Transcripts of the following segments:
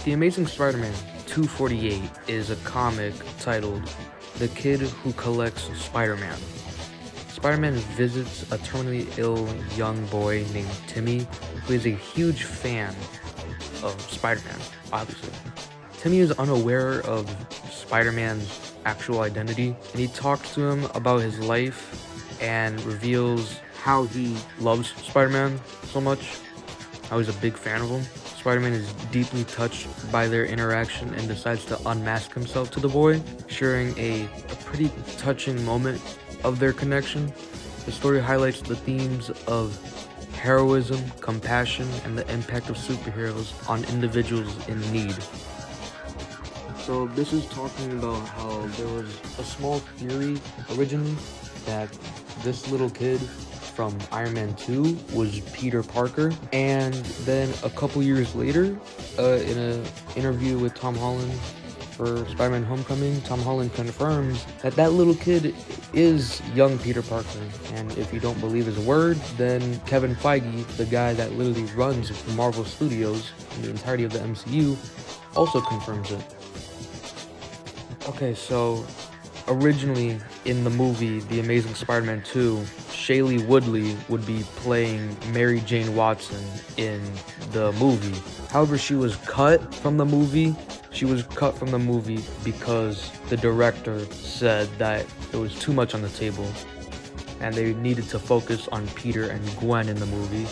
The Amazing Spider-Man 248 is a comic titled The Kid Who Collects Spider-Man. Spider-Man visits a terminally ill young boy named Timmy, who is a huge fan of Spider-Man, obviously. Timmy is unaware of Spider-Man's actual identity, and he talks to him about his life and reveals how he loves Spider-Man so much, how he's a big fan of him. Spider-Man is deeply touched by their interaction and decides to unmask himself to the boy, sharing a pretty touching moment of their connection. The story highlights the themes of heroism, compassion, and the impact of superheroes on individuals in need. So this is talking about how there was a small theory originally that this little kid from Iron Man 2 was Peter Parker, and then a couple years later, in an interview with Tom Holland for Spider-Man Homecoming, Tom Holland confirms that that little kid is young Peter Parker. And if you don't believe his word, then Kevin Feige, the guy that literally runs Marvel Studios and the entirety of the MCU, also confirms it. Okay, so originally in the movie The Amazing Spider-Man 2, Shailene Woodley would be playing Mary Jane Watson in the movie. However, she was cut from the movie. She was cut from the movie because the director said that there was too much on the table and they needed to focus on Peter and Gwen in the movie.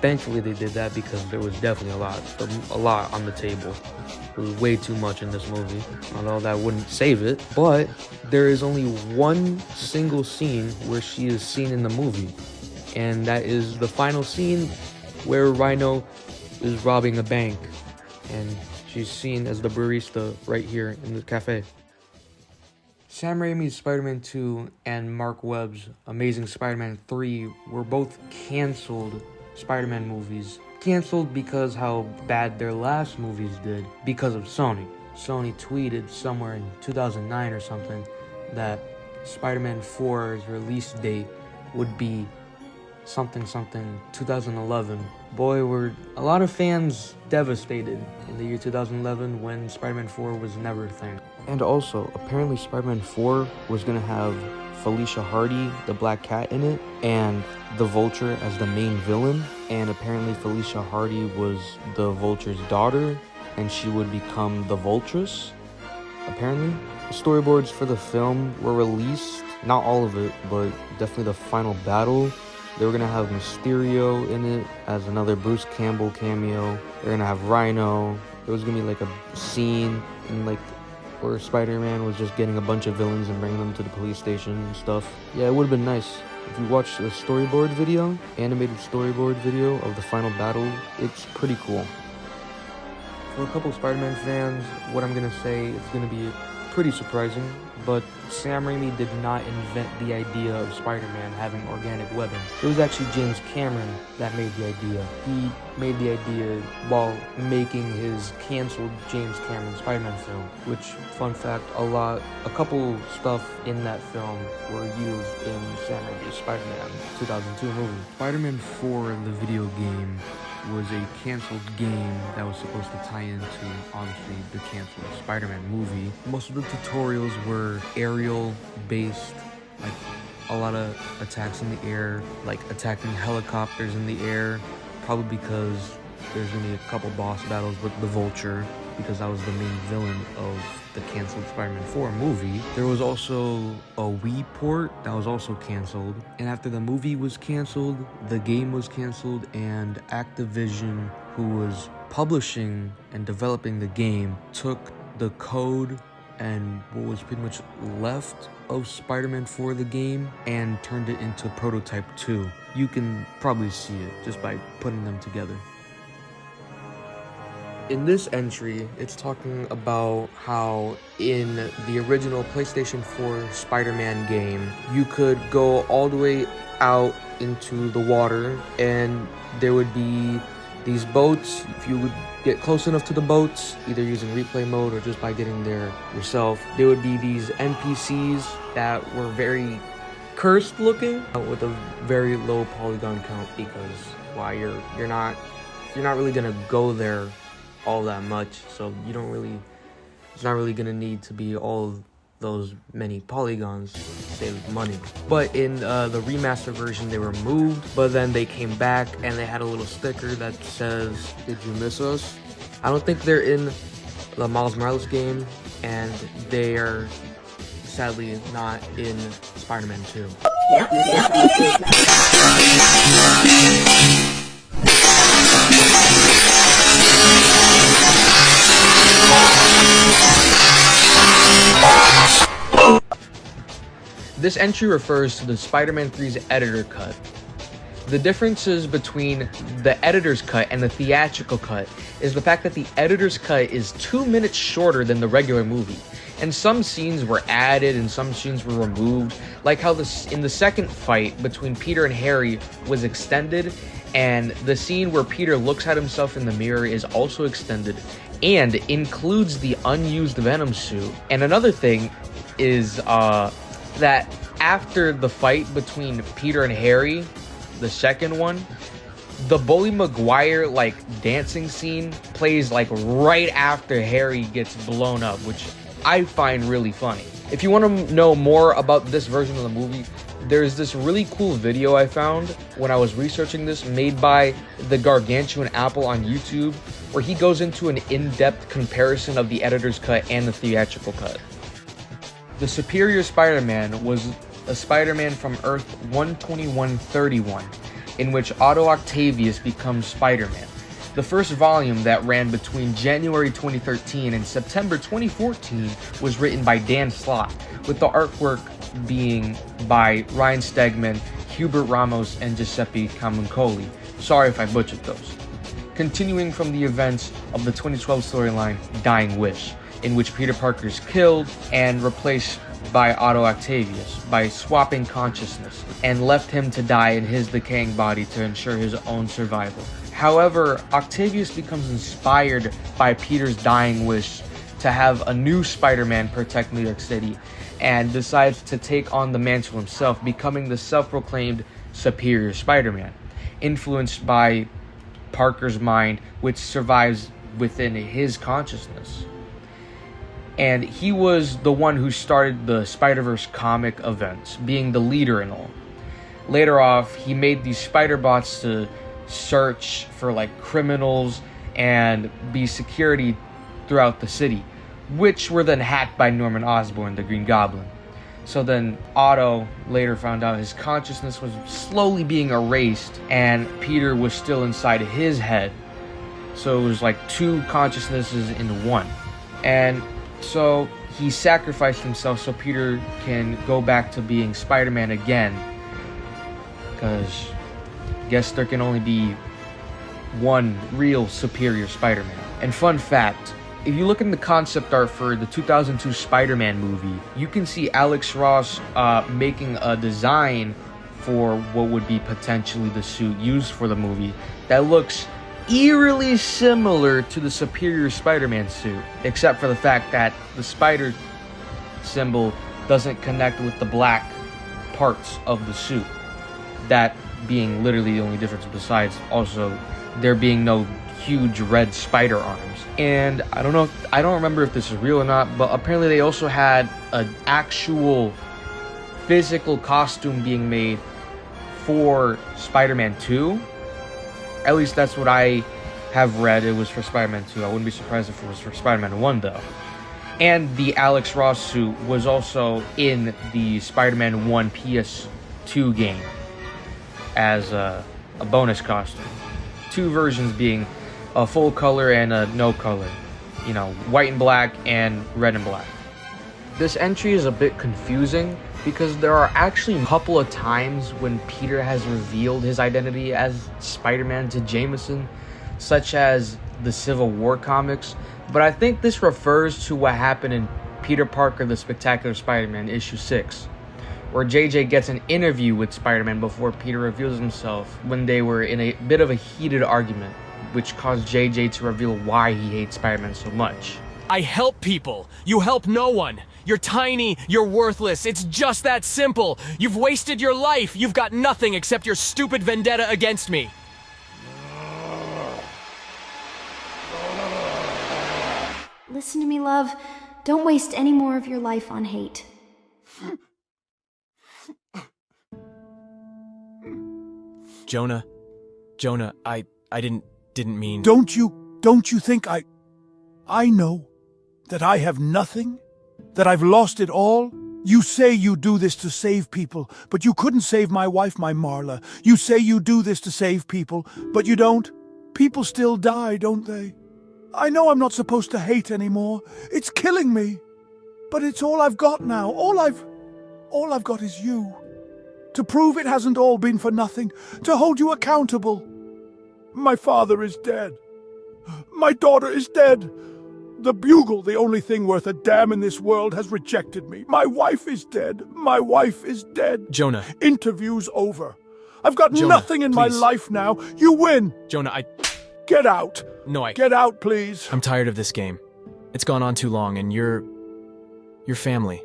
Thankfully, they did that because there was definitely a lot on the table. There was way too much in this movie, although that wouldn't save it. But there is only one single scene where she is seen in the movie, and that is the final scene where Rhino is robbing a bank, and she's seen as the barista right here in the cafe. Sam Raimi's Spider-Man 2 and Mark Webb's Amazing Spider-Man 3 were both canceled Spider-Man movies. Canceled because how bad their last movies did because of Sony. Sony tweeted somewhere in 2009 or something that Spider-Man 4's release date would be something 2011. Boy, were a lot of fans devastated in the year 2011 when Spider-Man 4 was never a thing. And also, apparently Spider-Man 4 was gonna have Felicia Hardy, the Black Cat, in it, and the Vulture as the main villain. And apparently Felicia Hardy was the Vulture's daughter, and she would become the Vultress, apparently. The storyboards for the film were released, not all of it, but definitely the final battle. They were gonna have Mysterio in it as another Bruce Campbell cameo. They're gonna have Rhino. There was gonna be like a scene in like where Spider-Man was just getting a bunch of villains and bringing them to the police station and stuff. Yeah, it would have been nice. If you watch the storyboard video, animated storyboard video of the final battle, it's pretty cool. For a couple Spider-Man fans, what I'm gonna say is gonna be pretty surprising, but Sam Raimi did not invent the idea of Spider-Man having organic webbing. It was actually James Cameron that made the idea. He made the idea while making his canceled James Cameron Spider-Man film, which, fun fact, a couple stuff in that film were used in Sam Raimi's Spider-Man 2002 movie. Spider-Man 4, the video game, was a canceled game that was supposed to tie into, obviously, the canceled Spider-Man movie. Most of the tutorials were aerial-based, like a lot of attacks in the air, like attacking helicopters in the air, probably because there's gonna be a couple boss battles with the Vulture, because that was the main villain of the canceled Spider-Man 4 movie. There was also a Wii port that was also canceled. And after the movie was canceled, the game was canceled, and Activision, who was publishing and developing the game, took the code and what was pretty much left of Spider-Man 4 the game and turned it into Prototype 2. You can probably see it just by putting them together. In this entry, it's talking about how in the original PlayStation 4 Spider-Man game, you could go all the way out into the water and there would be these boats. If you would get close enough to the boats, either using replay mode or just by getting there yourself, there would be these NPCs that were very cursed looking with a very low polygon count because, why, you're not really gonna go there all that much, so it's not really gonna need to be all of those many polygons to save money. But in the remaster version, they were moved, but then they came back and they had a little sticker that says, "Did you miss us?" I don't think they're in the Miles Morales game, and they are sadly not in Spider-Man 2. This entry refers to the Spider-Man 3's editor cut. The differences between the editor's cut and the theatrical cut is the fact that the editor's cut is 2 minutes shorter than the regular movie, and some scenes were added and some scenes were removed, like how in the second fight between Peter and Harry was extended, and the scene where Peter looks at himself in the mirror is also extended and includes the unused Venom suit. And another thing is that after the fight between Peter and Harry, the second one, the Bully Maguire dancing scene plays right after Harry gets blown up, which I find really funny. If you want to know more about this version of the movie, there's this really cool video I found when I was researching this, made by the Gargantuan Apple on YouTube, where he goes into an in-depth comparison of the editor's cut and the theatrical cut. The Superior Spider-Man was a Spider-Man from Earth 12131, in which Otto Octavius becomes Spider-Man. The first volume that ran between January 2013 and September 2014 was written by Dan Slott, with the artwork being by Ryan Stegman, Hubert Ramos, and Giuseppe Camuncoli. Sorry if I butchered those. Continuing from the events of the 2012 storyline Dying Wish, in which Peter Parker is killed and replaced by Otto Octavius by swapping consciousness, and left him to die in his decaying body to ensure his own survival. However, Octavius becomes inspired by Peter's dying wish to have a new Spider-Man protect New York City, and decides to take on the mantle himself, becoming the self-proclaimed Superior Spider-Man, influenced by Parker's mind, which survives within his consciousness. And he was the one who started the Spider-Verse comic events, being the leader and all. Later off, he made these spider bots to search for criminals and be security throughout the city, which were then hacked by Norman Osborn, the Green Goblin. So then Otto later found out his consciousness was slowly being erased, and Peter was still inside his head. So it was two consciousnesses in one. And so he sacrificed himself so Peter can go back to being Spider-Man again. Because I guess there can only be one real Superior Spider-Man. And fun fact, if you look in the concept art for the 2002 Spider-Man movie, you can see Alex Ross making a design for what would be potentially the suit used for the movie that looks eerily similar to the Superior Spider-Man suit, except for the fact that the spider symbol doesn't connect with the black parts of the suit. That being literally the only difference, besides also there being no huge red spider arms. And I don't remember if this is real or not, but apparently they also had an actual physical costume being made for Spider-Man 2. At least that's what I have read. It was for Spider-Man 2. I wouldn't be surprised if it was for Spider-Man 1 though. And the Alex Ross suit was also in the Spider-Man 1 PS2 game as a bonus costume. Two versions being a full color and a no color. White and black and red and black. This entry is a bit confusing because there are actually a couple of times when Peter has revealed his identity as Spider-Man to Jameson, such as the Civil War comics, but I think this refers to what happened in Peter Parker the Spectacular Spider-Man issue 6, where JJ gets an interview with Spider-Man before Peter reveals himself when they were in a bit of a heated argument, which caused JJ to reveal why he hates Spider-Man so much. I help people. You help no one. You're tiny, you're worthless, it's just that simple. You've wasted your life, you've got nothing except your stupid vendetta against me. Listen to me, love. Don't waste any more of your life on hate. Jonah, I didn't mean... Don't you think I know that I have nothing? That I've lost it all? You say you do this to save people, but you couldn't save my wife, my Marla. You say you do this to save people, but you don't. People still die, don't they? I know I'm not supposed to hate anymore. It's killing me. But it's all I've got now. All I've got is you. To prove it hasn't all been for nothing. To hold you accountable. My father is dead. My daughter is dead. The Bugle, the only thing worth a damn in this world, has rejected me. My wife is dead. My wife is dead. Jonah. Interview's over. I've got Jonah, nothing in my please. life now. You win. Jonah, Get out. No, Get out, please. I'm tired of this game. It's gone on too long, and you're family.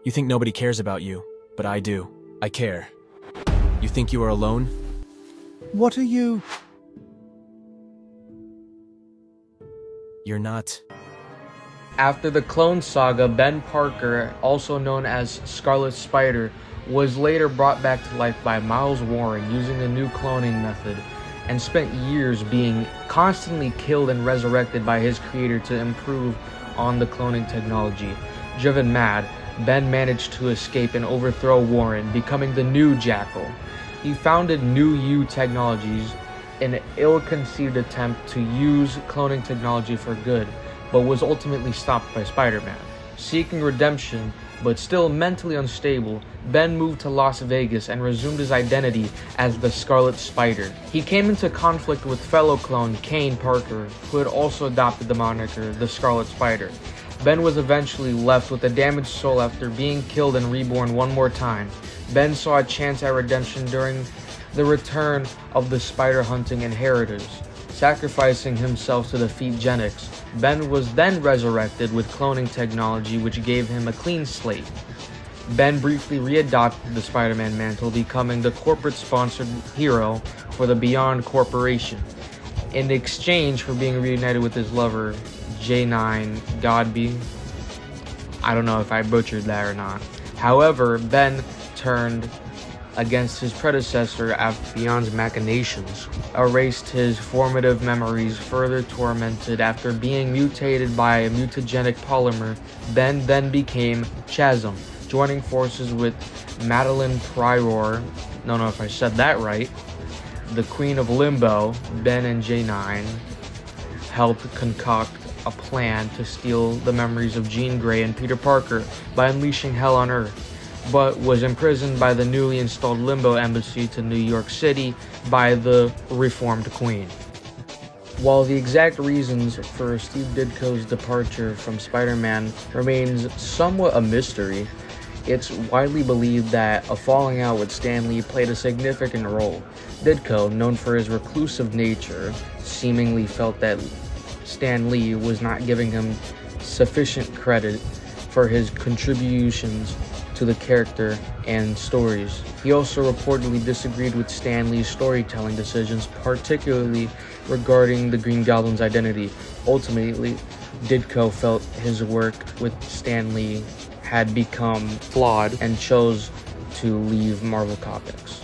You think nobody cares about you, but I do. I care. You think you are alone? What are you? You're not. After the Clone Saga, Ben Parker, also known as Scarlet Spider, was later brought back to life by Miles Warren using a new cloning method, and spent years being constantly killed and resurrected by his creator to improve on the cloning technology. Driven mad, Ben managed to escape and overthrow Warren, becoming the new Jackal. He founded New You Technologies, an ill-conceived attempt to use cloning technology for good, but was ultimately stopped by Spider-Man. Seeking redemption, but still mentally unstable, Ben moved to Las Vegas and resumed his identity as the Scarlet Spider. He came into conflict with fellow clone Kane Parker, who had also adopted the moniker the Scarlet Spider. Ben was eventually left with a damaged soul after being killed and reborn one more time. Ben saw a chance at redemption during the return of the spider-hunting inheritors. Sacrificing himself to defeat Genix, Ben was then resurrected with cloning technology, which gave him a clean slate. Ben briefly readopted the Spider-Man mantle, becoming the corporate-sponsored hero for the Beyond Corporation. In exchange for being reunited with his lover, J9 Godby. I don't know if I butchered that or not. However, Ben turned against his predecessor after Beyond's machinations, erased his formative memories, further tormented after being mutated by a mutagenic polymer. Ben then became Chasm, joining forces with Madeline Pryor, don't know if I said that right, the Queen of Limbo. Ben and J9 helped concoct a plan to steal the memories of Jean Grey and Peter Parker by unleashing hell on Earth, but was imprisoned by the newly installed Limbo Embassy to New York City by the reformed Queen. While the exact reasons for Steve Ditko's departure from Spider-Man remains somewhat a mystery, it's widely believed that a falling out with Stan Lee played a significant role. Ditko, known for his reclusive nature, seemingly felt that Stan Lee was not giving him sufficient credit for his contributions to the character and stories. He also reportedly disagreed with Stan Lee's storytelling decisions, particularly regarding the Green Goblin's identity. Ultimately, Ditko felt his work with Stan Lee had become flawed and chose to leave Marvel Comics.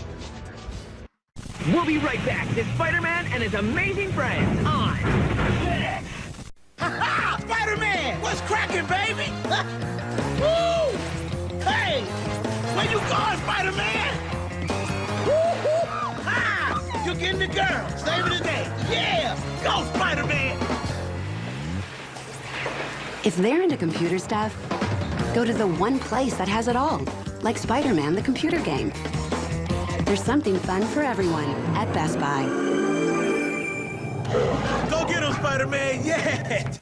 We'll be right back. It's Spider-Man and his amazing friends on... Ha-ha! Spider-Man! What's cracking, baby? Woo! Hey! Where you going, Spider-Man? Woo-hoo! Ha! You're getting the girl. Saving the day. Yeah! Go, Spider-Man! If they're into computer stuff, go to the one place that has it all, like Spider-Man, the computer game. There's something fun for everyone at Best Buy. Go get him, Spider-Man! Yeah!